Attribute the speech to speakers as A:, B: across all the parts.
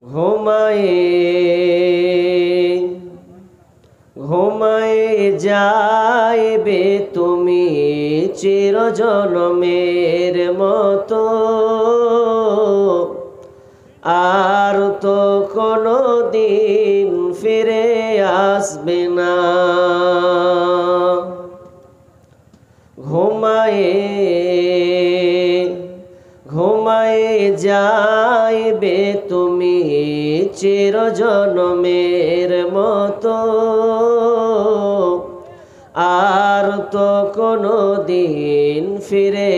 A: ঘুমায়ে ঘুমায়ে যাইবে তুমি চিরজনমের মতো, আর তো কোনো দিন ফিরে আসবে না। ঘুমায়ে ঘুমায়ে যাইবে তুমি চিরজনমের মতো, আর তো কোনো দিন ফিরে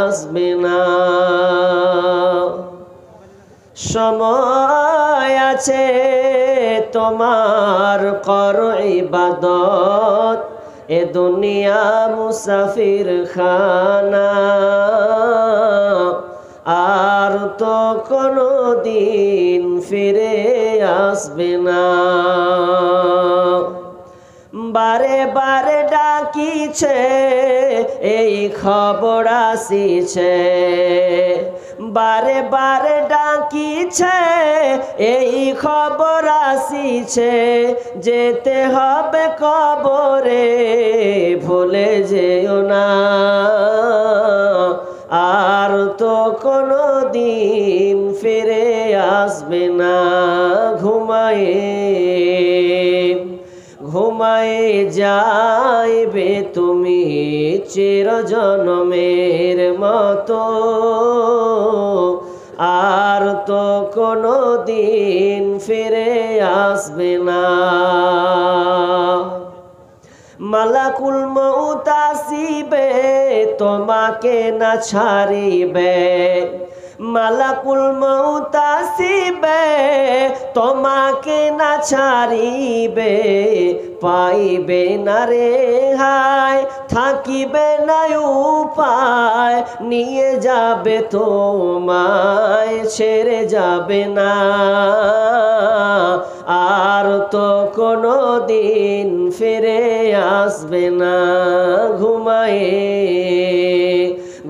A: আসবে না। সময় আছে তোমার, করো ইবাদত, এ দুনিয়া মুসাফির খানা, আর তো কোনো দিন ফিরে আসবে না। বারে বারে ডাকিছে এই খবর আসিছে, বারে বারে ডাকিছে এই খবর আসিছে, যেতে হবে কবরে ভুলে যেও না, আর তো কোনো দিন ফিরে আসবে না। ঘুমায়ে ঘুমায়ে যাইবে তুমি চিরজনমের মতো, আর তো কোনো দিন ফিরে আসবে না। মালাকুল মউত আসিবে তোমাকে না ছাড়িবে, মালাকুল মউত আসিবে তোমাকে না ছাড়িবে, পাইবে না রেহাই থাকিবে না উপায়, নিয়ে যাবে তোমায় ছেড়ে যাবে না, আর তো কোনো দিন ফিরে আসবে না। ঘুমায়ে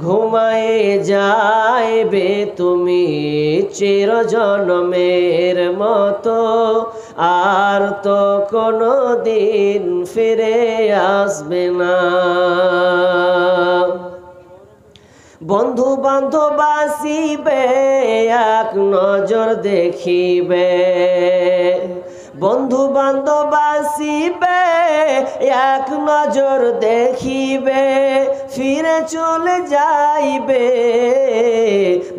A: ঘুমায়ে যাইবে তুমি চিরজনমের মতো, আর তো কোনো দিন ফিরে আসবে না। বন্ধু বান্ধব আসিবে এক নজর দেখিবে, বন্ধু বান্ধব আসিবে এক নজর দেখিবে, ফিরে চলে যাইবে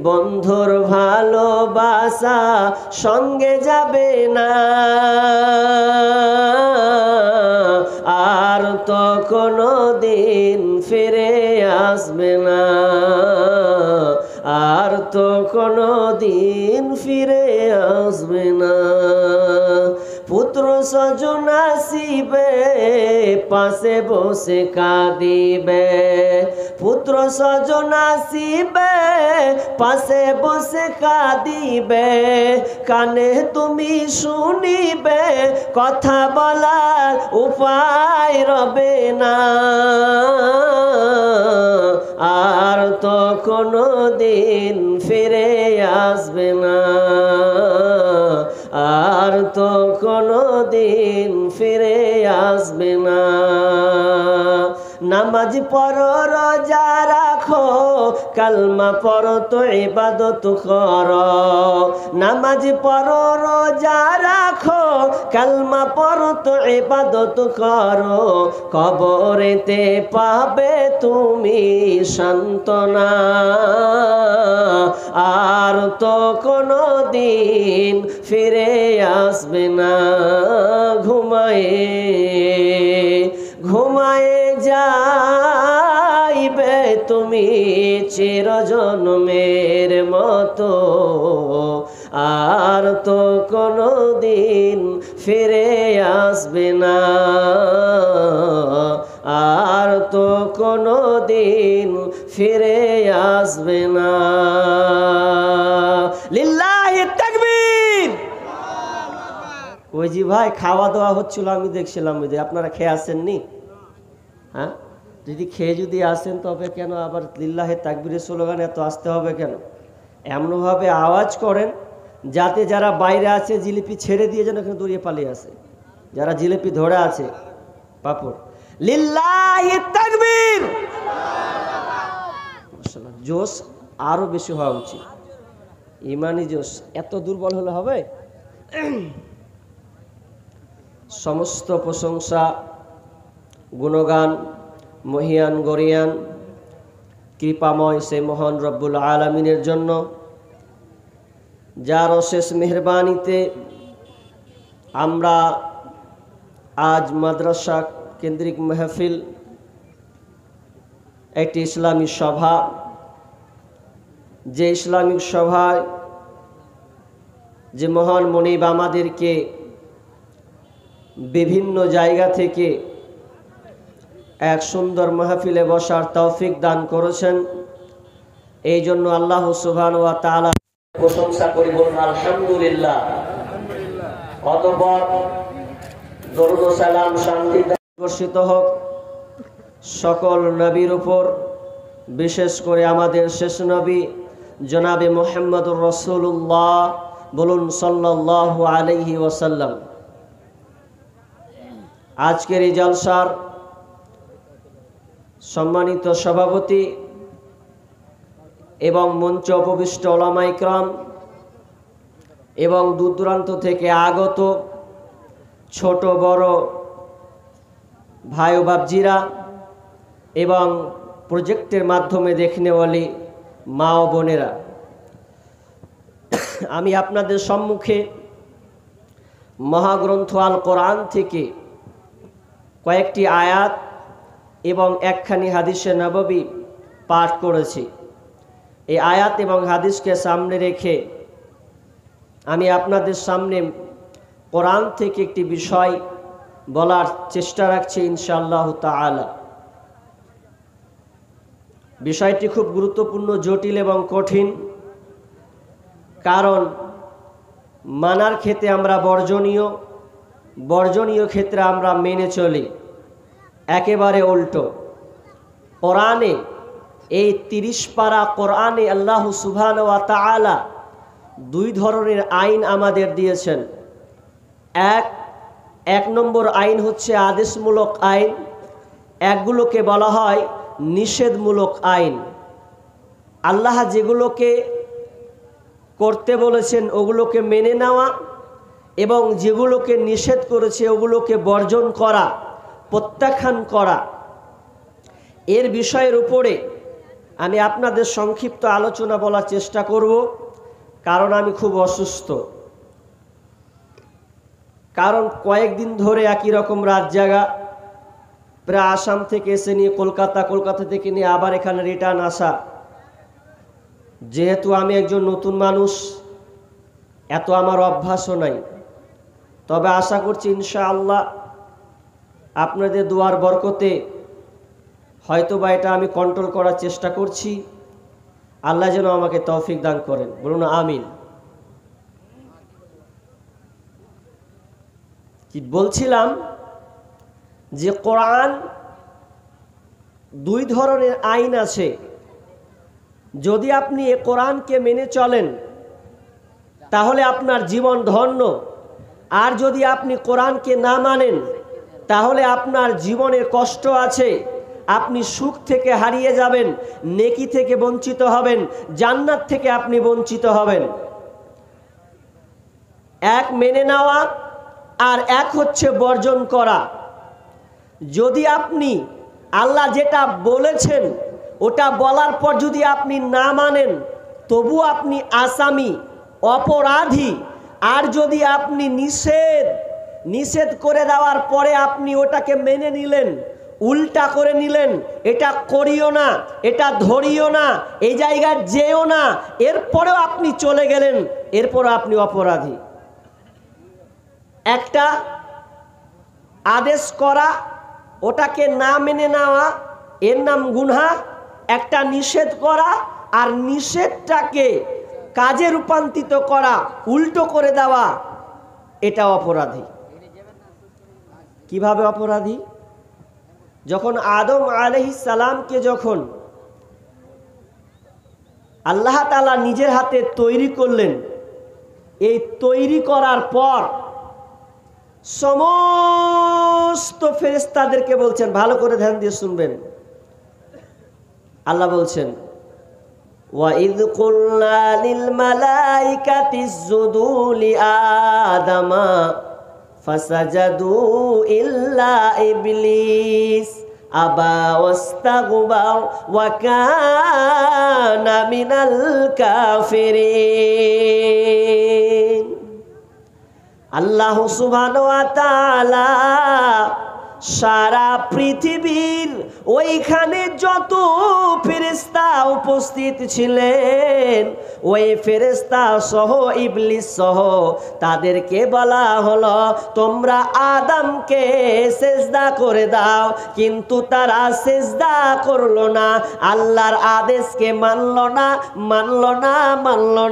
A: বন্ধুর ভালোবাসা সঙ্গে যাবে না, আর তো কোনো দিন ফিরে আসবে না, আর তো কোনো দিন ফিরে আসবে না। পুত্র স্বজন আসিবে পাশে বসে কাঁদিবে, পুত্র স্বজন আসিবে পাশে বসে কাঁদিবে, কানে তুমি শুনিবে কথা বলার উপায় রবে না, আর তো কোনো দিন ফিরে আসবে না, আর তো কোনো দিন ফিরে আসবে না। নামাজ পড়ো রোজা রাখো কালমা পড়ো তো ইবাদত করো, নামাজ পড়ো রোজা রাখো কালমা পড়ো তো ইবাদত করো, কবরেতে পাবে তুমি সান্ত্বনা, আর তো কোনো দিন ফিরে আসবে না। ঘুমায়ে ঘুমায়ে যাইবে তুমি চিরজনমের মতো, আর তো কোনো দিন ফিরে আসবে না, আর তো কোনো দিন ফিরে আসবে না। লিল্লাহি তাকবীর। ওই জি ভাই খাওয়া দাওয়া হচ্ছিল, আমি দেখছিলাম, ওই যে আপনারা খেয়ে আসেননি? হ্যাঁ, যদি খেয়ে যদি আসেন তবে কেন আবার লিল্লাহে তাকবীরের স্লোগান এত আসতে হবে কেন? এমনভাবে আওয়াজ করেন যাতে যারা বাইরে আছে জিলিপি ছেড়ে দিয়ে যেন এখানে দৌড়িয়ে পালিয়ে আসে, যারা জিলিপি ধরে আছে পাপড়। লিল্লাহি তাকবীর। মাশাআল্লাহ, জোশ আরো বেশি হওয়া উচিত, ইমানি জোশ। এত দুর্বল হলে হবে? সমস্ত প্রশংসা গুণগান মহিয়ান গরিয়ান কৃপাময় সেই মহান রব্বুল আলামিনের জন্য, যার অশেষ মেহরবানিতে আমরা আজ মাদ্রাসা কেন্দ্রিক মাহফিল, একটি ইসলামী সভা, যে ইসলামিক সভায় যে মহান মনিব আমাদেরকে বিভিন্ন জায়গা থেকে এক সুন্দর মাহফিলে বসার তৌফিক দান করেছেন, এই জন্য আল্লাহ সুবহানাহু ওয়া তাআলা প্রশংসা করি, বলুন আলহামদুলিল্লাহ। অতঃপর দরুদ ও সালাম শান্তি বর্ষিত হোক সকল নবীর উপর, বিশেষ করে আমাদের শেষ নবী জনাবে মুহাম্মদুর রাসূলুল্লাহ, বলুন সাল্লাল্লাহু আলাইহি ওয়াসাল্লাম। আজকের এই জলসার সম্মানিত সভাপতি এবং মঞ্চে উপবিষ্ট উলামায়ে কেরাম এবং দূর দূরান্ত থেকে আগত ছোট বড় ভাই ও বাপজিরা এবং প্রজেক্টের মাধ্যমে দেখনেওয়ালি মা ও বোনেরা, আমি আপনাদের সম্মুখে মহাগ্রন্থ আল কোরআন থেকে কয়েকটি আয়াত এবং একখানি হাদিসে নববী পাঠ করেছি। এই আয়াত এবং হাদিসকে সামনে রেখে আমি আপনাদের সামনে কোরআন থেকে একটি বিষয় বলার চেষ্টা রাখছি ইনশাআল্লাহ তাআলা। বিষয়টি খুব গুরুত্বপূর্ণ, জটিল এবং কঠিন, কারণ মানার ক্ষেত্রে আমরা বর্জনীয় ক্ষেত্রে আমরা মেনে চলি, একেবারে উল্টো। কোরআনে এই 30 পারা কোরআনে আল্লাহ সুবহানাহু ওয়া তাআলা দুই ধরনের আইন আমাদের দিয়েছেন। এক নম্বর আইন হচ্ছে আদেশমূলক আইন, একগুলোকে বলা হয় নিষেধমূলক আইন। আল্লাহ যেগুলোকে করতে বলেছেন ওগুলোকে মেনে নেওয়া এবং যেগুলোকে নিষেধ করেছে ওগুলোকে বর্জন করা, প্রত্যাখ্যান করা। এর বিষয়ের উপরে আমি আপনাদের সংক্ষিপ্ত আলোচনা বলার চেষ্টা করব, কারণ আমি খুব অসুস্থ। কারণ কয়েকদিন ধরে একই রকম রাত জাগা, প্রায় আসাম থেকে এসে নিয়ে কলকাতা থেকে নিয়ে আবার এখানে রিটার্ন আসা। যেহেতু আমি একজন নতুন মানুষ, এত আমার অভ্যাসও নাই, তবে আশা করছি ইনশাআল্লাহ আপনাদের দোয়ার বরকতে হয়তোবা এটা আমি কন্ট্রোল করার চেষ্টা করছি। আল্লাহ যেন আমাকে তৌফিক দান করেন, বলুন আমিন। কি বলছিলাম যে কোরআন দুই ধরনের আইন আছে। যদি আপনি এ কোরআনকে মেনে চলেন তাহলে আপনার জীবন ধন্য, আর যদি আপনি কোরআনকে না মানেন তাহলে আপনার জীবনের কষ্ট আছে, আপনি সুখ থেকে হারিয়ে যাবেন, নেকি থেকে বঞ্চিত হবেন, জান্নাত থেকে আপনি বঞ্চিত হবেন। এক মেনে নেওয়া আর এক হচ্ছে বর্জন করা। যদি আপনি আল্লাহ যেটা বলেছেন ওটা বলার পর যদি আপনি না মানেন তবু আপনি আসামি, অপরাধী। আর যদি আপনি নিষেধ করে দেওয়ার পরে আপনি ওটাকে মেনে নিলেন, উল্টা করে নিলেন, এটা করিও না, এটা ধরিও না, এই জায়গায় যেও না, এরপরেও আপনি চলে গেলেন, এরপরও আপনি অপরাধী। একটা আদেশ করা, ওটাকে না মেনে নেওয়া, এর নাম গুনাহ। একটা নিষেধ করা আর নিষেধটাকে কাজে রূপান্তরিত করা, উল্টো করে দেওয়া, এটা অপরাধী। কিভাবে অপরাধী? যখন আদম আলাইহিস সালামকে যখন আল্লাহ তাআলা নিজের হাতে তৈরি করলেন, এই তৈরি করার পর সমস্ত ফেরেশতাদেরকে বলছেন, ভালো করে ধ্যান দিয়ে শুনবেন। আল্লাহ বলছেন, وَإِذْ قُلْنَا لِلْمَلَائِكَةِ اسْجُدُوا لِآدَمَ فَسَجَدُوا إِلَّا إِبْلِيسَ أَبَى وَاسْتَكْبَرَ وَكَانَ مِنَ الْكَافِرِينَ। আল্লাহ সুবহানাহু ওয়া তাআলা সারা পৃথিবীর ওইখানে যত ফেরেশতা উপস্থিত ছিলেন, ওই ফেরেশতা সহ ইবলিস সহ তাদেরকে বলা হলো, তোমরা আদমকে সেজদা করে দাও। কিন্তু তারা সেজদা করলো না, আল্লাহর আদেশকে মানলো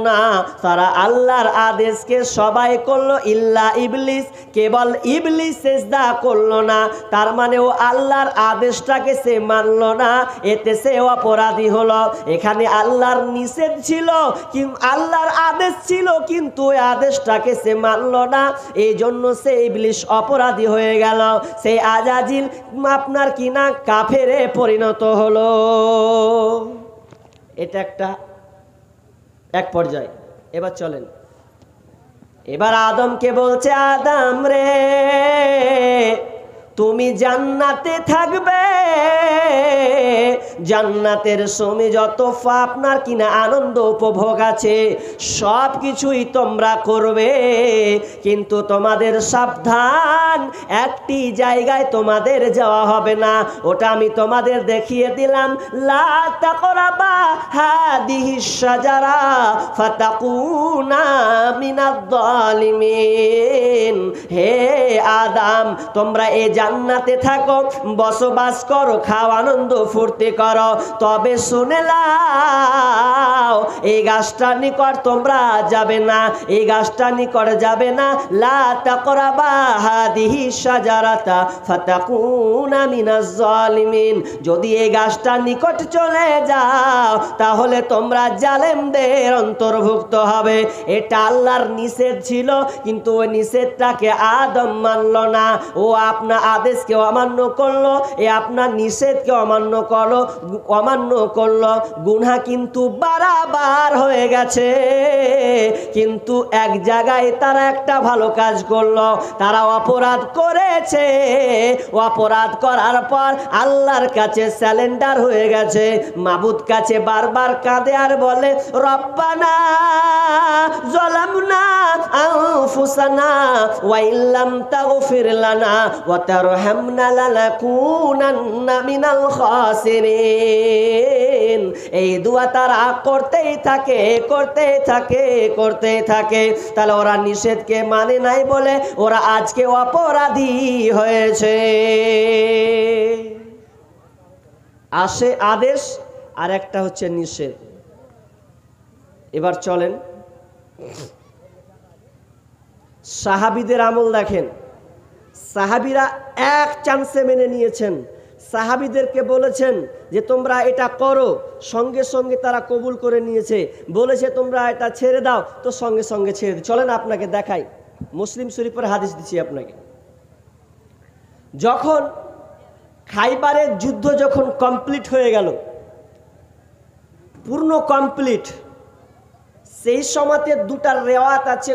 A: না। তারা আল্লাহর আদেশকে সবাই করলো, ইল্লা ইবলিস, কেবল ইবলিস সেজদা করলো না। তার মানে ও আল্লাহর আদেশটাকে সে মানলো না, এতে সে অপরাধী হলো। এখানে আল্লাহর নিষেধ ছিল, আল্লাহর আদেশ ছিল, কিন্তু ওই আদেশটাকে সে মানলো না, এই জন্য সে ইবলিস অপরাধী হয়ে গেল। সেই আজাজিল আপনার কিনা কাফেরে পরিণত হলো। এটা এক পর্যায়ে। এবার চলেন, এবার আদমকে বলছে, আদম রে, তুমি জান্নাতে থাকবে, জান্নাতের সময় যত আপনার কিনা আনন্দ উপভোগ আছে সব কিছুই তোমরা করবে, কিন্তু তোমাদের সাবধান, একটি জায়গায় তোমাদের যাওয়া হবে না, ওটা আমি তোমাদের দেখিয়ে দিলাম। লা তাকরাবা হাদিহিশ শাজারা ফাতাকুনা মিনাজ জালিমিন। হে আদম, তোমরা এই জান্নাতে থাকো, বসবাস করো, খাও, আনন্দ ফুর্তি করো, তবে শুনে নাও, এই গাছটার নিকট তোমরা যাবে না, এই গাছটার নিকট যাবে না। লা তাকরাবা হাদিহি শাজারাতা ফাতাকুনা মিনাজ জালিমিন। যদি এই গাছটার নিকট চলে যাও তাহলে তোমরা জালেমদের অন্তর্ভুক্ত হবে। এটা আল্লাহর নিষেধ ছিল, কিন্তু ওই নিষেধটাকে আদম মানল না, ও আপনার আদেশকে অমান্য করলো, আপনার নিষেধকে অমান্য করলো। গুনাহ কিন্তু বারবার হয়ে গেছে, কিন্তু এক জায়গায় তারা একটা ভালো কাজ করলো, তারা অপরাধ করেছে, অপরাধ করার পর আল্লাহর কাছে স্যালেন্ডার হয়ে গেছে, মাবুদ কাছে বারবার কাঁদে আর বলে, রব্বানা যালামনা আনফুসানা ওয়া ইল্লাম তাগফির লানা ওয়া তারহামনা লানাকুনান্না মিনাল খাসিরিন। এই দোয়া তারা করতেই থাকে। তাহলে ওরা নিষেধকে মানে নাই বলে ওরা আজকে অপরাধী হয়েছে। আসে আদেশ আর একটা হচ্ছে নিষেধ। এবার চলেন সাহাবীদের আমল দেখেন। সাহাবীরা এক চান্সে মেনে নিয়েছেন, সাহাবীদেরকে বলেছেন যে তোমরা এটা করো, সঙ্গে সঙ্গে তারা কবুল করে নিয়েছে। বলেছে তোমরা এটা ছেড়ে দাও, তো সঙ্গে সঙ্গে ছেড়ে দিই। চলেন আপনাকে দেখাই, মুসলিম শরীফের হাদিস দিচ্ছি আপনাকে। যখন খাইবারের যুদ্ধ যখন কমপ্লিট হয়ে গেল, পূর্ণ কমপ্লিট, সেই সময়তে দুটা রেওয়াত আছে,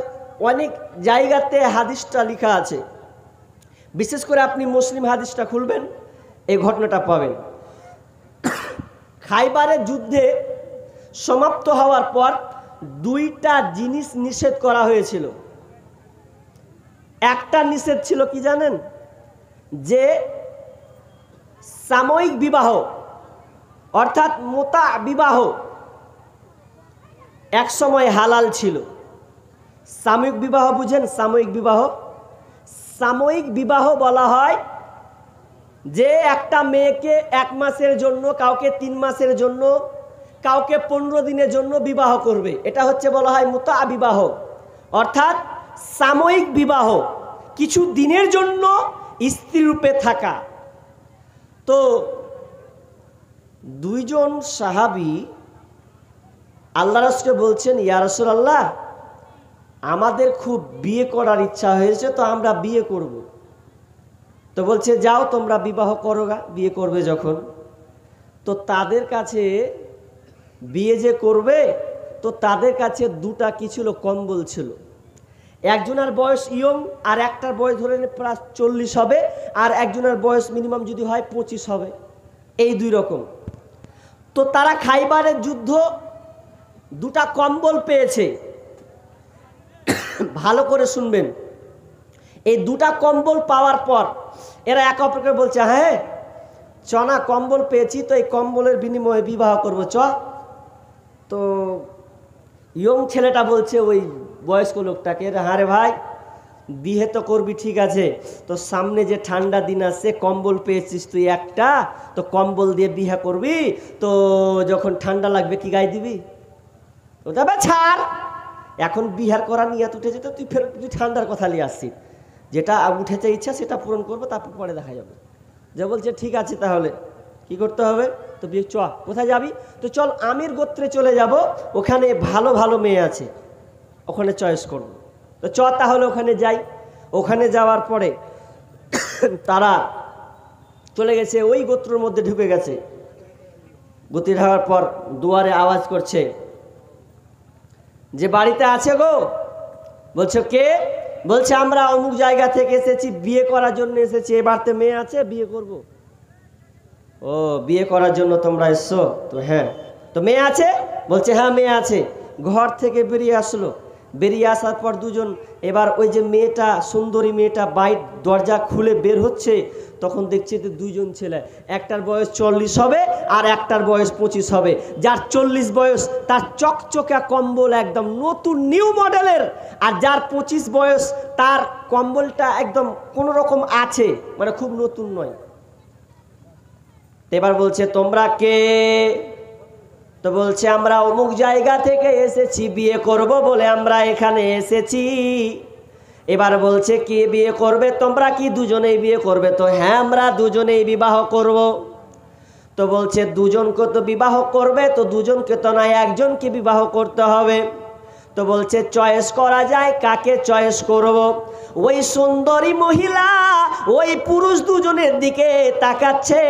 A: অনেক জায়গাতে হাদিসটা লেখা আছে। বিশেষ করে আপনি মুসলিম হাদিসটা খুলবেন, এই ঘটনাটা পাবেন। খাইবারের যুদ্ধে সমাপ্ত হওয়ার পর দুইটা জিনিস নিষেধ করা হয়েছিল। একটা নিষেধ ছিল কি জানেন, যে সাময়িক বিবাহ অর্থাৎ মোতা বিবাহ এক সময় হালাল ছিল। সাময়িক বিবাহ বুঝেন? সাময়িক বিবাহ বলা হয় যে একটা মেয়েকে 1 মাসের জন্য, কাউকে 3 মাসের জন্য, কাউকে 15 দিনের জন্য বিবাহ করবে, এটা হচ্ছে বলা হয় মুতা বিবাহ, অর্থাৎ সাময়িক বিবাহ, কিছু দিনের জন্য স্ত্রী রূপে থাকা। তো দুইজন সাহাবী আল্লাহ রাসূলকে বলছেন, ইয়া রাসূলুল্লাহ, আমাদের খুব বিয়ে করার ইচ্ছা হয়েছে, তো আমরা বিয়ে করব। তো বলছে যাও তোমরা বিবাহ করো গা, বিয়ে করবে যখন। তো তাদের কাছে বিয়ে যে করবে, তো তাদের কাছে দুটা কি ছিল, কম্বল ছিল। একজনের বয়স ইয়ং, আর একটার বয়স ধরে প্রায় 40 হবে, আর একজনের বয়স মিনিমাম যদি হয় 25 হবে, এই দুই রকম। তো তারা খাইবারের যুদ্ধ দুটা কম্বল পেয়েছে। ভালো করে শুনবেন, এই দুটা কম্বল পাওয়ার পর এরা একে অপরকে বলছে, হ্যাঁ চনা কম্বল পেয়েছি, তো এই কম্বলের বিনিময়ে বিবাহ করব, চ। তো ইয়ং ছেলেটা বলছে ওই বয়স্ক লোকটাকে, হ্যাঁ রে ভাই বিয়ে তো করবি ঠিক আছে, তো সামনে যে ঠান্ডা দিন আসছে, কম্বল পেয়েছিস তুই একটা, তো কম্বল দিয়ে বিয়ে করবি, তো যখন ঠান্ডা লাগবে কি গায়ে দিবি? ওটা ছাড়, এখন বিহার করা নিয়ে উঠেছে, তো তুই ফের তুই ঠান্ডার কথা নিয়ে আসছিস, যেটা উঠেছে ইচ্ছা সেটা পূরণ করবো, তারপর পরে দেখা যাবে। যে বলছে ঠিক আছে, তাহলে কি করতে হবে? তো বিয়ে চ, কোথায় যাবি? তো চল আমির গোত্রে চলে যাব, ওখানে ভালো ভালো মেয়ে আছে, ওখানে চয়েস করব। তো চ তাহলে ওখানে যাই। ওখানে যাওয়ার পরে তারা চলে গেছে, ওই গোত্রের মধ্যে ঢুকে গেছে। গতি ঢাকার পর দুয়ারে আওয়াজ করছে যে বাড়িতে আছে গো? বলছো কে? বলছে আমরা অমুক জায়গা থেকে এসেছি, বিয়ে করার জন্য এসেছি, এ বাড়িতে মেয়ে আছে, বিয়ে করব। ও বিয়ে করার জন্য তোমরা এসছো? তো হ্যাঁ। তো মেয়ে আছে? বলছে হ্যাঁ মেয়ে আছে। ঘর থেকে বেরিয়ে আসলো, বেরিয়ে আসার পর দুজন, এবার ওই যে মেয়েটা, সুন্দরী মেয়েটা বাইর দরজা খুলে বের হচ্ছে, তখন দেখছে যে দুইজন ছেলে, একটার বয়স 40 হবে আর একটার বয়স 25 হবে। যার 40 বয়স তার চকচকা কম্বল একদম নতুন নিউ মডেলের, আর যার 25 বয়স তার কম্বলটা একদম কোনো রকম আছে, মানে খুব নতুন নয়। এবার বলছে তোমরা কে? তো বলছে আমরা অমুক জায়গা থেকে এসেছি, বিয়ে করব বলে আমরা এখানে এসেছি। এবার বলছে কি বিয়ে করবে তোমরা? কি দুজনেই বিয়ে করবে? তো হ্যাঁ আমরা দুজনেই বিবাহ করব। তো বলছে দুজনকে তো বিবাহ করবে, তো দুজনকে তো নয় একজনকে বিবাহ করতে হবে। তো বলছে চয়েস করা যায়, কাকে চয়েস করব? ওই সুন্দরী মহিলা ওই পুরুষ দুজনের দিকে তাকাচ্ছে,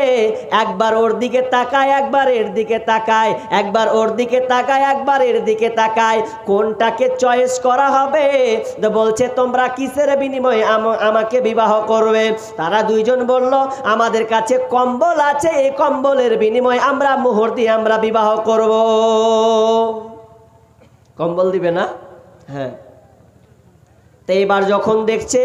A: একবার ওর দিকে তাকায়, একবার এর দিকে তাকায়, একবার ওর দিকে তাকায়, একবার এর দিকে তাকায়, কোনটাকে চয়েস করা হবে? তো বলছে তোমরা কিসের বিনিময়ে আমাকে বিবাহ করবে? তারা দুইজন বলল আমাদের কাছে কম্বল আছে, এই কম্বলের বিনিময়ে আমরা মোহর দিয়ে আমরা বিবাহ করব। কম্বল দিবে না? হ্যাঁ। তো এবার যখন দেখছে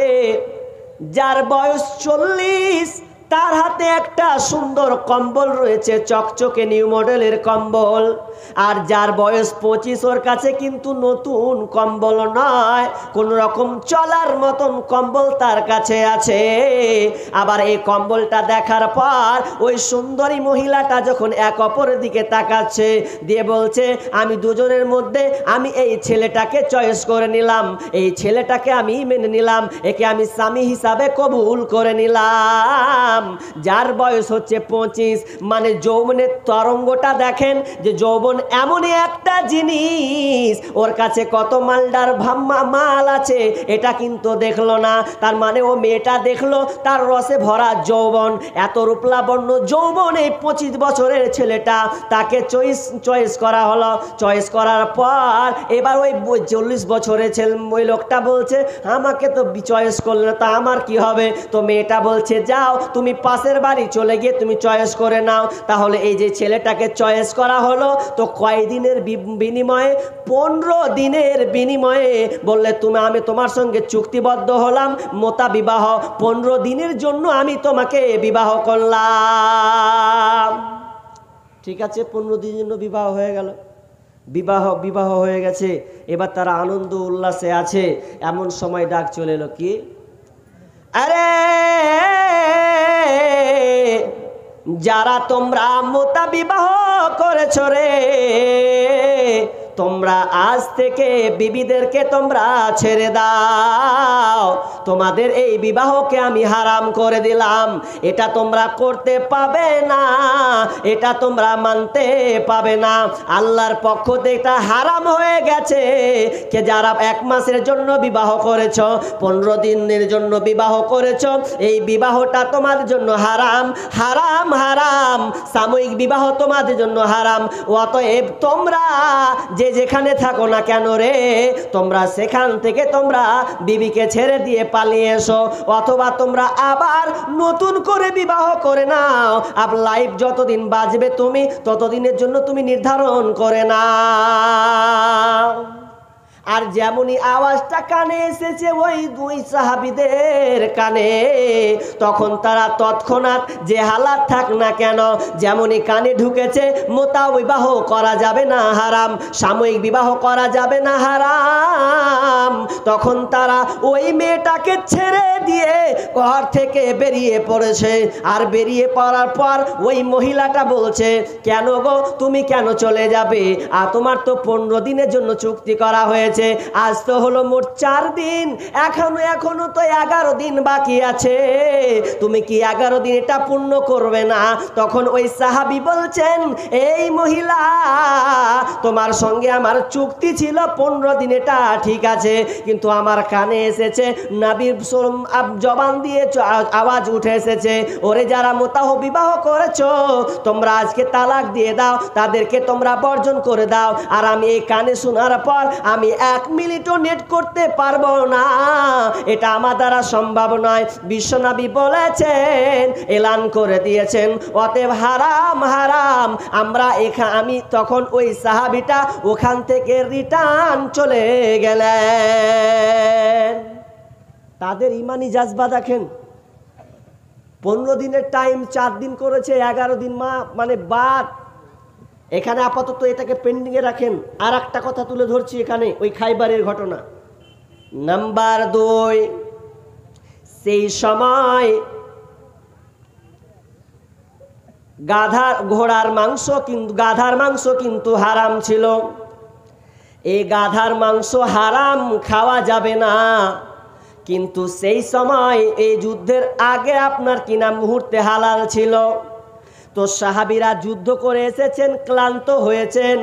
A: যার বয়স 40, তার হাতে একটা সুন্দর কম্বল রয়েছে, চকচকে নিউ মডেলের কম্বল, আর যার বয়স 25 ওর কাছে কিন্তু নতুন কম্বল নয়, কোন রকম চলার মতন কম্বল তার কাছে আছে। আবার এই কম্বলটা দেখার পর ওই সুন্দরী মহিলাটা যখন এক অপরের দিকে তাকাচ্ছে, দিয়ে বলছে আমি দুজনের মধ্যে আমি এই ছেলেটাকে চয়েস করে নিলাম, এই ছেলেটাকে আমি মেনে নিলাম, একে আমি স্বামী হিসাবে কবুল করে নিলাম। যার বয়স হচ্ছে 25, মানে যৌবনের তরঙ্গটা দেখেন, যে যৌবন এমনই একটা জিনিস, ওর কাছে কত মালদার মাল আছে এটা কিন্তু দেখলো না। তার মানে ও মেয়েটা দেখলো তার রসে ভরা যৌবন, এত রূপলাবণ্য যৌবন, এই 25 বছরের ছেলেটা, তাকে চয়েস করা হলো। চয়েস করার পর এবার ওই 40 বছরের ছেলে, ওই লোকটা বলছে আমাকে তো চয়েস করলে না, তা আমার কি হবে? তো মেয়েটা বলছে যাও তুমি পাশের বাড়ি চলে গিয়ে তুমি চয়েস করে নাও। তাহলে এই যে ছেলেটাকে চয়েস করা হলো, তো কয় দিনের বিনিময়ে? 15 দিনের বিনিময়ে। বললে আমি তোমার সঙ্গে চুক্তিবদ্ধ হলাম, মোতা বিবাহ, 15 দিনের জন্য আমি তোমাকে বিবাহ করলাম। ঠিক আছে, 15 দিনের জন্য বিবাহ হয়ে গেল। বিবাহ হয়ে গেছে, এবার তারা আনন্দ উল্লাসে আছে। এমন সময় ডাক চলে এলো, কি? আরে যারা তোমরা মোতা বিবাহ করেছ রে, তোমরা আজ থেকে বিবিদেরকে তোমরা ছেড়ে দাও, তোমাদের এই বিবাহকে আমি হারাম করে দিলাম, এটা তোমরা করতে পাবে না, এটা তোমরা মানতে পাবে না। আল্লাহর পক্ষ থেকে এটা হারাম হয়ে গেছে। কে যারা 1 মাসের জন্য বিবাহ করেছ, 15 দিনের জন্য বিবাহ করেছ, এই বিবাহটা তোমাদের জন্য হারাম, হারাম, হারাম। সাময়িক বিবাহ তোমাদের জন্য হারাম। অতএব তোমরা যে যেখানে থাকো না কেন রে, তোমরা সেখান থেকে তোমরা বিবিকে ছেড়ে দিয়ে পালিয়ে এসো, অথবা তোমরা আবার নতুন করে বিবাহ করে নাও। আর লাইফ যতদিন বাঁচবে তুমি ততদিনের জন্য তুমি নির্ধারণ করে নাও। আর যেমনই আওয়াজটা কানে এসেছে ওই 2 সাহাবীদের কানে, তখন তারা তৎক্ষণাৎ যে হালাত থাক না কেন, যেমনই কানে ঢুকেছে মোতা বিবাহ করা যাবে না, হারাম, সাময়িক বিবাহ করা যাবে না, হারাম, তখন তারা ওই মেয়েটাকে ছেড়ে দিয়ে ঘর থেকে বেরিয়ে পড়েছে। আর বেরিয়ে পড়ার পর ওই মহিলাটা বলছে, কেন গো তুমি কেন চলে যাবে? আর তোমার তো 15 দিনের জন্য চুক্তি করা হয়েছে, আজ তো হলো মোট 4 দিন, এখনো তো 11 দিন বাকি আছে, তুমি কি 11 দিন এটা পূর্ণ করবে না? তখন ওই সাহাবী বলছেন, এই মহিলা, তোমার সঙ্গে আমার চুক্তি ছিল 15 দিন, এটা ঠিক আছে, কিন্তু আমার কানে এসেছে, নবীর জবান দিয়ে আওয়াজ উঠে এসেছে, ওরে যারা মোতাহ বিবাহ করেছো তোমরা আজকে তালাক দিয়ে দাও, তাদেরকে তোমরা বর্জন করে দাও। আর আমি এই কানে শোনার পর আমি 1 মিনিটও নেট করতে পারবো না, এটা আমার দ্বারা সম্ভব নয়। বিশ্বনবী বলেছেন, এলান করে দিয়েছেন, অতএব হারাম, হারাম। আমি তখন ওই সাহাবীটা ওখান থেকে রিটার্ন চলে গেলেন। তাদের ইমানি জাজবা দেখেন, 15 দিনের টাইম 4 দিন করেছে, 11 দিন মানে বাদ। এখানে আপাতত এটাকে পেন্ডিংয়ে রাখেন। আর একটা কথা তুলে ধরছি এখানে, ওই খাইবারের ঘটনা। নাম্বার 2, সেই সময় গাধার মাংস কিন্তু হারাম ছিল। এই গাধার মাংস হারাম, খাওয়া যাবে না, কিন্তু সেই সময় এই যুদ্ধের আগে আপনার কিনা মুহূর্তে হালাল ছিল। তো সাহাবীরা যুদ্ধ করে এসেছেন, ক্লান্ত হয়েছেন,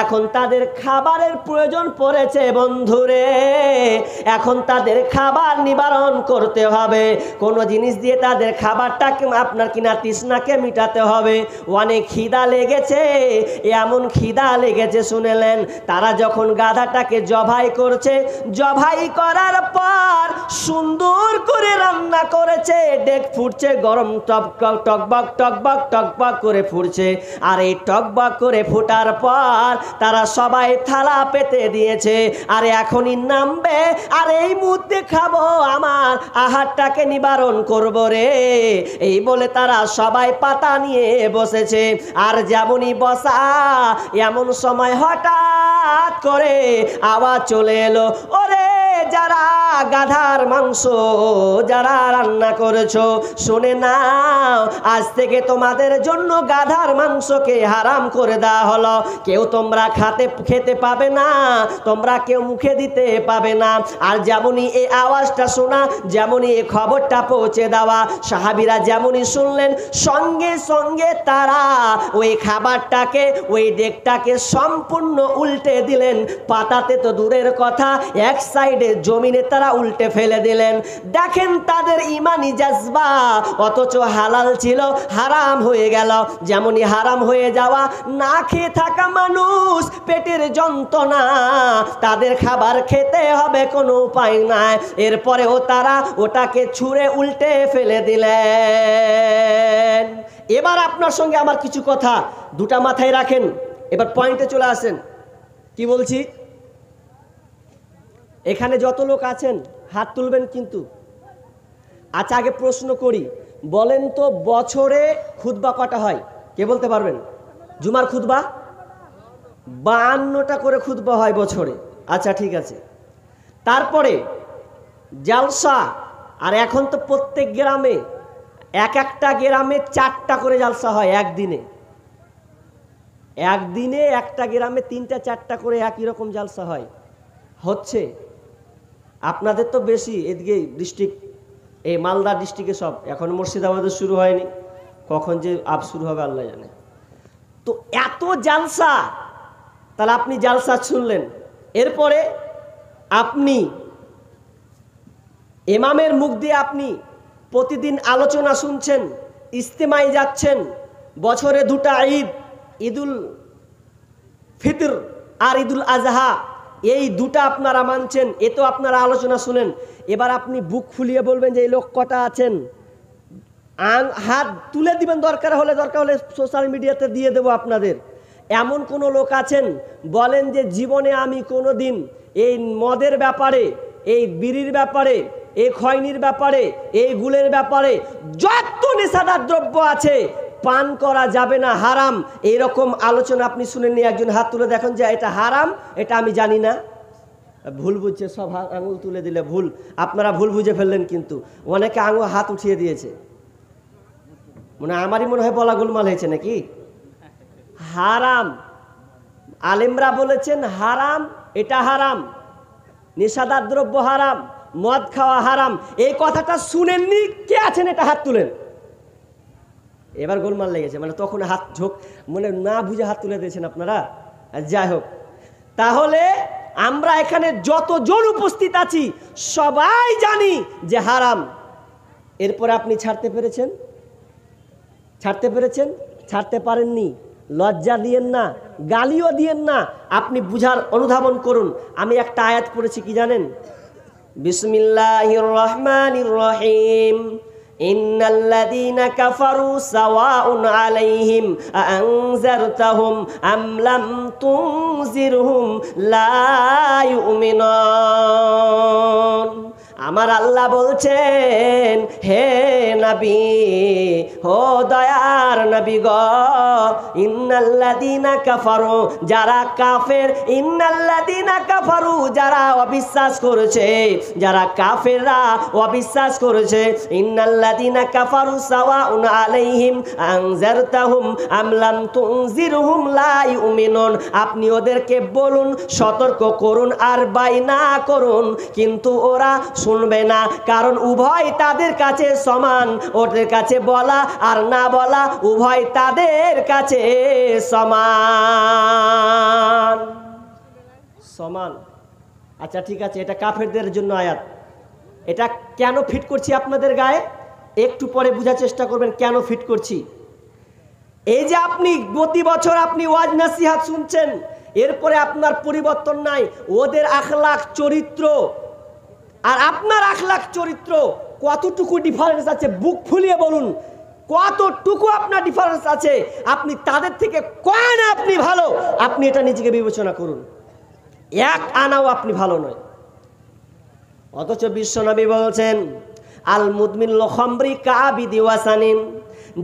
A: এখন তাদের খাবারের প্রয়োজন পড়েছে বন্ধুরে, এখন তাদের খাবার নিবারণ করতে হবে, কোনো জিনিস দিয়ে তাদের খাবারটাকে আপনার কিনা তৃষ্ণাকে মিটাতে হবে। অনেক খিদা লেগেছে, এমন খিদা লেগেছে শুনেলেন, তারা যখন গাধাটাকে জবাই করছে, জবাই করার পর সুন্দর করে রান্না করেছে, ডেক ফুটছে, গরম টকবক টকবক টকবক টকবক করে ফুটছে। আর এই টকবক করে ফোটার পর তারা সবাই থালা পেতে দিয়েছে, আর এখনই নামবে, আর এই মুহূর্তে খাবো, আমার আহারটাকে নিবারণ করবো রে, এই বলে তারা সবাই পাতা নিয়ে বসেছে। আর যেমনই বসা, এমন সময় হঠাৎ করে আওয়াজ চলে এলো, ওরে যারা গাধার মাংস যারা রান্না করেছো, শুনে নাও, আজ থেকে তোমাদের জন্য গাধার মাংসকে হারাম করে দেওয়া হলো, কেউ তোমরা খেতে পাবে না, তোমরা কেউ মুখে দিতে পাবে না। আর যেমনই এই আওয়াজটা শোনা, যেমনই এই খবরটা পৌঁছে দেওয়া, সাহাবীরা যেমনই শুনলেন, সঙ্গে সঙ্গে তারা ওই খাবারটাকে, ওই ডেকটাকে সম্পূর্ণ উল্টে দিলেন। পাতাতে তো দূরের কথা, এক সাইডে জমিনে তারা উল্টে ফেলে দিলেন। দেখেন তাদের ইমানি জাজবা, অথচ হালাল ছিল হারাম হয়ে গেল। যেমনই হারাম হয়ে যাওয়া, না খেয়ে থাকা মানুষ, পেটের যন্ত্রণা, তাদের খাবার খেতে হবে, কোনো উপায় নাই, এরপরেও তারা ওটাকে ছুঁড়ে উল্টে ফেলে দিলেন। এবার আপনার সঙ্গে আমার কিছু কথা, দুটা মাথায় রাখেন, এবার পয়েন্টে চলে আসেন। কি বলছি? এখানে যত লোক আছেন হাত তুলবেন কিন্তু। আচ্ছা, আগে প্রশ্ন করি, বলেন তো বছরে খুতবা কটা হয়? কে বলতে পারবেন? জুমার খুতবা 52টা করে খুতবা হয় বছরে। আচ্ছা ঠিক আছে। তারপরে জালসা, আর এখন তো প্রত্যেক গ্রামে, একটা গ্রামে 4টা করে জালসা হয় একদিনে। একদিনে একটা গ্রামে 3টা 4টা করে একই রকম জালসা হয়, হচ্ছে। আপনাদের তো বেশি, এদিকে ডিস্ট্রিক্ট, এই মালদা ডিস্ট্রিক্টে সব, এখন মুর্শিদাবাদে শুরু হয়নি, কখন যে আপ শুরু হবে আল্লাহ জানে। তো এত জালসা, তাহলে আপনি জালসা শুনলেন, এরপরে আপনি ইমামের মুখ দিয়ে আপনি প্রতিদিন আলোচনা শুনছেন, ইজতেমায় যাচ্ছেন, বছরে 2টা ঈদ, ঈদুল ফিতর আর ঈদুল আজহা, এই 2টা আপনারা মানছেন, এ তো আপনারা আলোচনা শুনেন। এবার আপনি বুক ফুলিয়ে বলবেন যে এই লোক কটা আছেন, হাত তুলে দিবেন, দরকার হলে সোশ্যাল মিডিয়াতে দিয়ে দেব আপনাদের। এমন কোনো লোক আছেন বলেন যে জীবনে আমি কোনো দিন এই মদের ব্যাপারে, এই বিড়ির ব্যাপারে, এই খয়নির ব্যাপারে, এই গুলের ব্যাপারে, যত নেশাদার দ্রব্য আছে পান করা যাবে না, হারাম, এইরকম আলোচনা আপনি শুনেননি? একজন হাত তুলে দেখুন যে এটা হারাম, এটা আমি জানি না। ভুল বুঝছে, সব আঙুল তুলে দিলে ভুল, আপনারা ভুল বুঝে ফেললেন, কিন্তু অনেকে হাত উঠিয়ে দিয়েছে, আমারই মনে হয় বলা গোলমাল হয়েছে নাকি। হারাম, আলেমরা বলেছেন হারাম, এটা হারাম, নেশাদার দ্রব্য হারাম, মদ খাওয়া হারাম। এই কথাটা শুনেননি? কে আছেন এটা হাত তুলেন। এবার গোলমাল লেগেছে, তখন হাত ঝোঁক, না বুঝে হাত তুলে দিয়েছেন আপনারা। যাই হোক, তাহলে আমরা এখানে যতজন উপস্থিত আছি সবাই জানি যে হারাম। এরপরে আপনি ছাড়তে পেরেছেন? ছাড়তে পারেননি, লজ্জা দিয়েন না, গালিও দিয়েন না, আপনি বুঝার অনুধাবন করুন। আমি একটা আয়াত পড়েছি, কি জানেন? বিসমিল্লাহির রহমানির রহিম, ইন্নাল্লাযীনা কাফারু সাওয়াউন আলাইহিম আনজারতাহুম আম লাম তুনজিরহুম লা ইউমিনুন। আমার আল্লাহ বলছেন, হে নবী, হো দয়ার নবী গো, ইন্নাল্লাযীনা কাফারু, যারা কাফের, ইন্নাল্লাযীনা কাফারু, যারা অবিশ্বাস করেছে, যারা কাফেররা অবিশ্বাস করেছে, ইন্নাল্লাযীনা কাফারু সাওয়াউন আলাইহিম আনজারতাহুম আম লাম তুনজিরহুম লা ইউমিনুন। আপনি ওদেরকে বলুন, সতর্ক করুন আর বাইনা করুন, কিন্তু ওরা শুনবে না, কারণ উভয় তাদের কাছে সমান। ওদের কাছে বলা আর না বলা উভয় তাদের কাছে সমান। আচ্ছা ঠিক আছে, এটা কাফেরদের জন্য আয়াত। এটা কেন ফিট করছি আপনাদের গায়ে, একটু পরে বোঝার চেষ্টা করবেন কেন ফিট করছি। এই যে আপনি প্রতি বছর আপনি ওয়াজ নসিহত শুনছেন, এরপরে আপনার পরিবর্তন নাই। ওদের আখলাক চরিত্র আর আপনার আখলাক চরিত্র কতটুকু ডিফারেন্স আছে, বুক ফুলিয়ে বলুন, কতটুকু আপনার ডিফারেন্স আছে। আপনি তাদের থেকে কয় না আপনি ভালো, আপনি এটা নিজেকে বিবেচনা করুন। এক আনাও আপনি ভালো নয়। অথচ বিশ্বনবী বলছেন, আল মুদমিল খামরি কাবিদি ওয়াসানিন,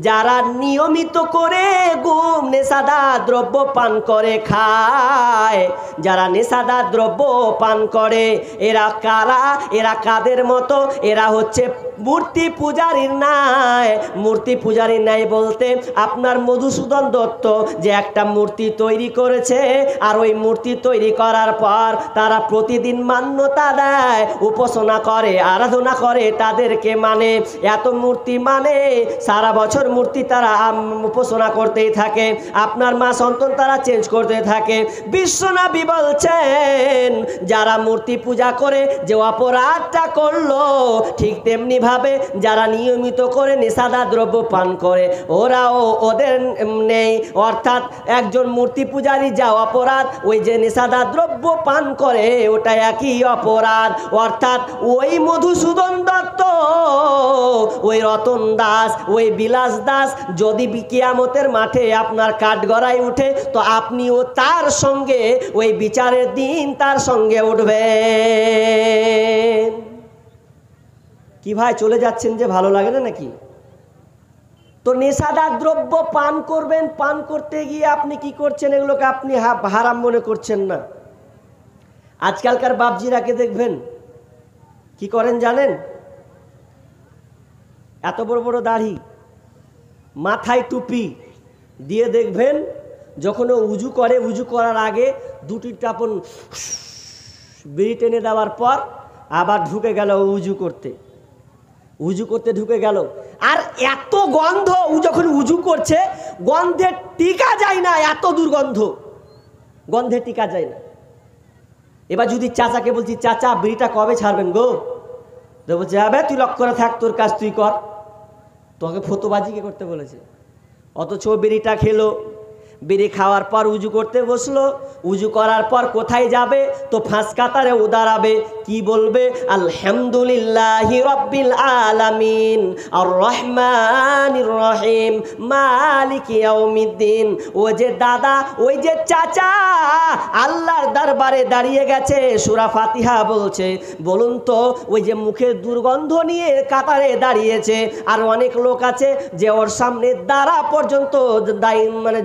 A: যারা নিয়মিত করে গুম নেশাদার দ্রব্য পান করে খায়, যারা নেশাদার দ্রব্য পান করে, এরা কারা? এরা কাদের মতো? এরা হচ্ছে মূর্তি পূজারীর ন্যায়। মূর্তি পূজারীর ন্যায় বলতে আপনার মধুসূদন দত্ত যে একটা মূর্তি তৈরি করেছে, আর ওই মূর্তি তৈরি করার পর তারা প্রতিদিন মান্যতা দেয়, উপাসনা করে, আরাধনা করে, তাদেরকে মানে, এত মূর্তি মানে, সারা বছর মূর্তি তারা উপাসনা করতেই থাকে, আপনার মা সন্তান তারা চেঞ্জ করতে থাকে। বিশ্বনবী বলছেন, যারা মূর্তি পূজা করে যে অপরাধটা করলো, ঠিক তেমনি ভাবে যারা নিয়মিত করে নেশাদার দ্রব্য পান করে, ওরাও ওদের নেই। অর্থাৎ একজন মূর্তি পূজারী যা অপরাধ, ওই যে নেশাদার দ্রব্য পান করে ওটা একই অপরাধ। অর্থাৎ ওই মধুসূদন দত্ত, ওই রতন দাস, ওই বিলাস দাস যদি কিয়ামতের মাঠে আপনার কাঠগড়ায় উঠে, তো আপনিও তার সঙ্গে ওই বিচারের দিন তার সঙ্গে উঠবেন। কি ভাই চলে যাচ্ছেন যে, ভালো লাগে না নাকি? তো নেশাদার দ্রব্য পান করবেন, পান করতে গিয়ে আপনি কি করছেন, এগুলোকে আপনি হারাম মনে করছেন না। আজকালকার বাপজিরাকে দেখবেন কি করেন জানেন? এত বড় বড় দাড়ি, মাথায় টুপি দিয়ে দেখবেন যখন ও উজু করে, উজু করার আগে দুটি টাপন বিড়ি টেনে দেওয়ার পর আবার ঢুকে গেল উজু করতে, উজু করতে ঢুকে গেল। আর এত গন্ধ, ও যখন উজু করছে গন্ধে টিকা যায় না, এত দুর্গন্ধ, গন্ধে টিকা যায় না। এবার যদি চাচাকে বলছি, চাচা বিড়িটা কবে ছাড়বেন গো? তো বলছে, আবে তুই লক্ষ্য করে থাক, তোর কাজ তুই কর, তোকে ফতোবাজি কে করতে বলেছে? অথচ বিড়িটা খেলো, বিড়ি খাওয়ার পর উজু করতে বসলো, উজু করার পর কোথায় যাবে? তো ফাঁস কাতারে ও দাঁড়াবে, কি বলবে? আলহামদুলিল্লাহি রাব্বিল আলামিন আর রহমানির রহিম মালিকি ইয়াউমিদ্দিন। ও যে দাদা, ওই যে চাচা আল্লাহর দরবারে দাঁড়িয়ে গেছে, সূরা ফাতিহা বলছে। বলুন তো, ওই যে মুখের দুর্গন্ধ নিয়ে কাতারে দাঁড়িয়েছে, আর অনেক লোক আছে যে ওর সামনে দাঁড়া পর্যন্ত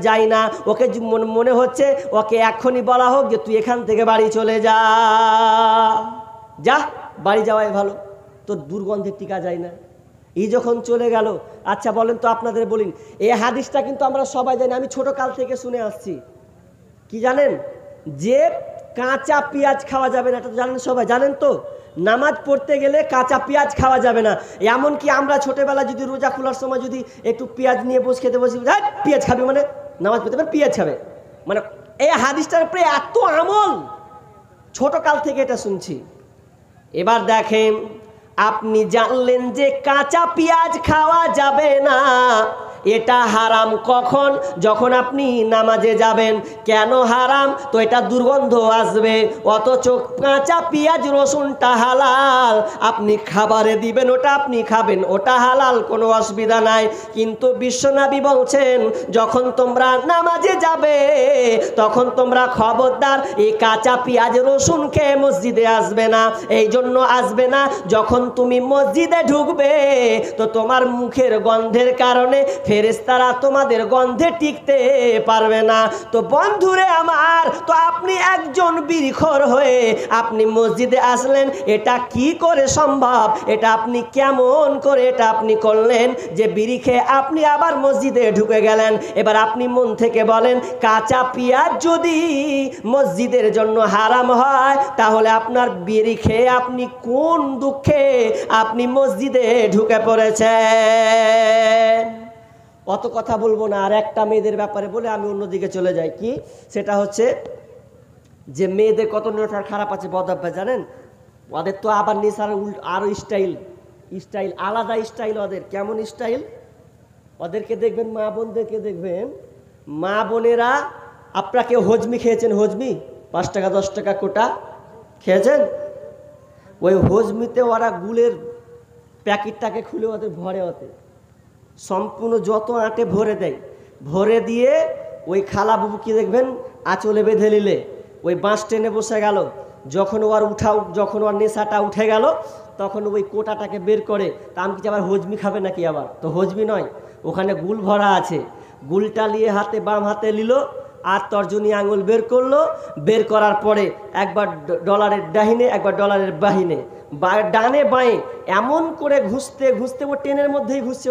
A: যায় না, ওকে মনে হচ্ছে ওকে এখনই বলা হোক যে তুই এখান থেকে বাড়ি চলে যা, যা বাড়ি যাওয়াই ভালো, তোর দুর্গন্ধে টিকা যায় না। এই যখন চলে গেল, আচ্ছা বলেন তো, আপনাদের বলিন, এই হাদিসটা কিন্তু আমরা সবাই জানি, আমি ছোট কাল থেকে শুনে আসছি। কি জানেন? যে কাঁচা পেঁয়াজ খাওয়া যাবে না, এটা তো জানেন, সবাই জানেন তো। নামাজ পড়তে গেলে কাঁচা পেঁয়াজ খাওয়া যাবে না। এমনকি আমরা ছোটবেলা যদি রোজা খোলার সময় যদি একটু পেঁয়াজ নিয়ে বসে খেতে বসি, পেঁয়াজ খাবি মানে নামাজ পড়তে পারে, পেঁয়াজ খাবে মানে, এই হাদিসটার উপরে এত আমল, ছোট কাল থেকে এটা শুনছি। এবার দেখেন, আপনি জানলেন যে কাঁচা পেঁয়াজ খাওয়া যাবে না, এটা হারাম কখন? যখন আপনি নামাজে যাবেন। কেন হারাম? তো এটা দুর্গন্ধ আসবে। অথচ কাঁচা পেঁয়াজ রসুনটা হালাল, আপনি খাবারে দিবেন, ওটা আপনি খাবেন, ওটা হালাল, কোনো অসুবিধা নাই। কিন্তু বিশ্বনবী বলছেন, যখন তোমরা নামাজে যাবে তখন তোমরা খবরদার এই কাঁচা পেঁয়াজ রসুন খেয়ে মসজিদে আসবে না। এই জন্য আসবে না, যখন তুমি মসজিদে ঢুকবে তো তোমার মুখের গন্ধের কারণে ফেরেশতারা তোমাদের গন্ধে টিকতে পারবে না। তো বন্ধুরে আমার, তো আপনি একজন বিড়িখোর হয়ে আপনি মসজিদে আসলেন, এটা কি করে সম্ভব? এটা আপনি কেমন করে এটা আপনি করলেন যে বিড়ি খেয়ে আপনি আবার মসজিদে ঢুকে গেলেন? এবার আপনি মন থেকে বলেন, কাঁচা পেঁয়াজ যদি মসজিদের জন্য হারাম হয়, তাহলে আপনার বিড়ি খেয়ে আপনি কোন দুঃখে আপনি মসজিদে ঢুকে পড়েছেন? অত কথা বলবো না, আর একটা মেয়েদের ব্যাপারে বলে আমি অন্যদিকে চলে যাই। কি সেটা হচ্ছে যে মেয়েদের কত নেশার খারাপ আছে, বদ অভ্যাস জানেন? ওদের তো আবার নেশার আরও স্টাইল, আলাদা স্টাইল ওদের। কেমন স্টাইল? ওদেরকে দেখবেন, মা বোনদেরকে দেখবেন, মা বোনেরা, আপনারা কেউ হজমি খেয়েছেন? হজমি 5 টাকা 10 টাকা কোটা খেয়েছেন? ওই হজমিতে ওরা গুলের প্যাকেটটাকে খুলে ওদের ভরে, ওতে সম্পূর্ণ যত আঁটে ভরে দেয়, ভরে দিয়ে ওই খালা বুবুকে দেখবেন আঁচলে বেঁধে নিলে ওই বাঁশ টেনে বসে গেল। যখন ওর নেশাটা উঠে গেল, তখন ওই কোটাটাকে বের করে, তা আমি কিছু আবার হজমি খাবে নাকি? আবার তো হজমি নয়, ওখানে গুল ভরা আছে। গুলটা নিয়ে হাতে, বাম হাতে নিল, আর তর্জনী আঙুল বের করলো। বের করার পরে একবার ডলারের ডাহিনে, একবার ডলারের বাহিনে, ডানে বাঁয়ে এমন করে ঘুষতে ঘুষতে, ও ট্রেনের মধ্যেই ঘুষছে,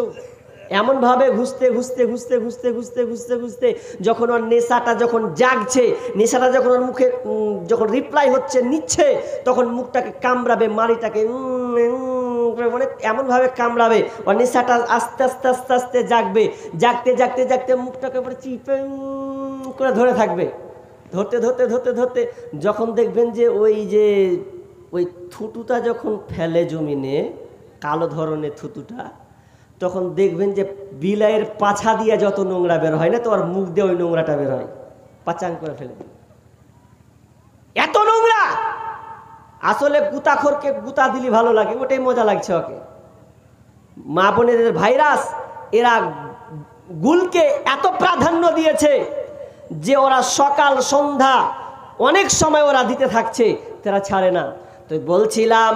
A: এমনভাবে ঘুষতে ঘুষতে ঘুষতে ঘুষতে ঘুষতে ঘুষতে ঘুষতে যখন ওর নেশাটা যখন জাগছে, নেশাটা যখন ওর মুখে যখন রিপ্লাই হচ্ছে, নিচ্ছে, তখন মুখটাকে কামড়াবে, মাড়িটাকে মানে এমনভাবে কামড়াবে, ওর নেশাটা আস্তে আস্তে আস্তে আস্তে জাগবে। জাগতে জাগতে জাগতে মুখটাকে পরে চিপে করে ধরে থাকবে। ধরতে ধরতে ধরতে ধরতে যখন দেখবেন যে ওই থুতুটা যখন ফেলে জমিনে, কালো ধরনের থুতুটা, তখন দেখবেন যে বিলাইয়ের পাছা দিয়ে যত নোংরা বের হয় না, তো আর মুখ দিয়ে ওই নোংরাটা বের হয়, পাচাং করে ফেলে দিল। এত নোংরা! আসলে গুতাখোরকে গুতা দিলি ভালো লাগে, ওটাই মজা লাগছে ওকে। মা বোনেদের ভাইরাস, এরা গুলকে এত প্রাধান্য দিয়েছে যে ওরা সকাল সন্ধ্যা অনেক সময় ওরা দিতে থাকছে, তারা ছাড়ে না। তো বলছিলাম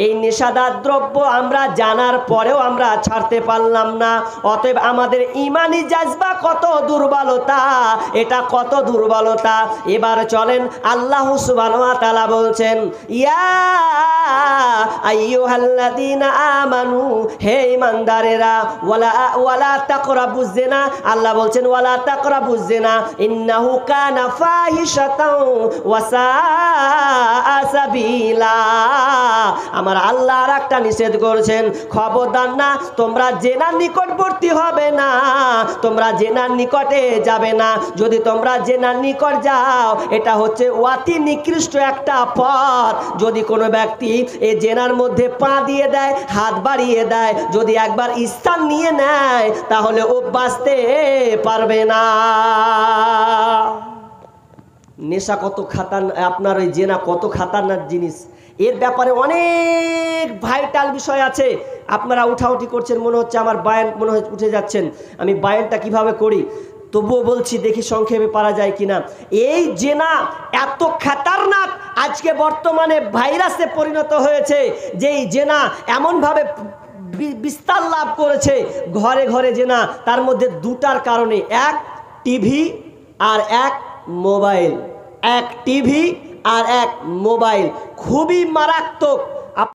A: এই নেশাদার দ্রব্য আমরা জানার পরেও আমরা ছাড়তে পারলাম না। অতএব আমাদের ঈমানি জাজবা কত দুর্বলতা, এটা কত দুর্বলতা। এবার চলেন আল্লাহ সুবহানাহু ওয়া তাআলা বলছেন, ইয়া আইয়ুহাল্লাযীনা আমানু, হে ঈমানদারেরা, ওয়ালা তাকরাবুজ জিনা, আল্লাহ বলছেন ওয়ালা তাকরাবুজ জিনা ইন্নাহু কানা ফাহিশাতাও ওয়া সাআ সাবিলা। আমার আল্লাহ আর একটা নিষেধ করেছেন, খবরদার না, তোমরা জেনার নিকটবর্তী হবে না, তোমরা জেনার নিকটে যাবে না। যদি তোমরা জেনার নিকট যাও, এটা হচ্ছে অতি নিকৃষ্ট একটা পথ। যদি কোনো ব্যক্তি এই জেনার মধ্যে পা দিয়ে দেয়, হাত বাড়িয়ে দেয়, যদি একবার স্থান নিয়ে নেয়, তাহলে ও বাঁচতে পারবে না। নেশা কত খাতারনাক, আপনার ওই জেনা কত খাতারনাক জিনিস, এর ব্যাপারে অনেক ভাইটাল বিষয় আছে। আপনারা উঠাউঠি করছেন, মনে হচ্ছে আমার বায়ান মনে হয় উঠে যাচ্ছেন। আমি বায়ানটা কিভাবে করি তবুও বলছি, দেখি সংক্ষেপে পারা যায় কিনা। এই জেনা এত খাতারনাক, আজকে বর্তমানে ভাইরাসে পরিণত হয়েছে। যে এই জেনা এমনভাবে বিস্তার লাভ করেছে, ঘরে ঘরে জেনা। তার মধ্যে দুটার কারণে, এক টিভি আর এক মোবাইল। এক টিভি আর এক মোবাইল খুবই মারাত্মক।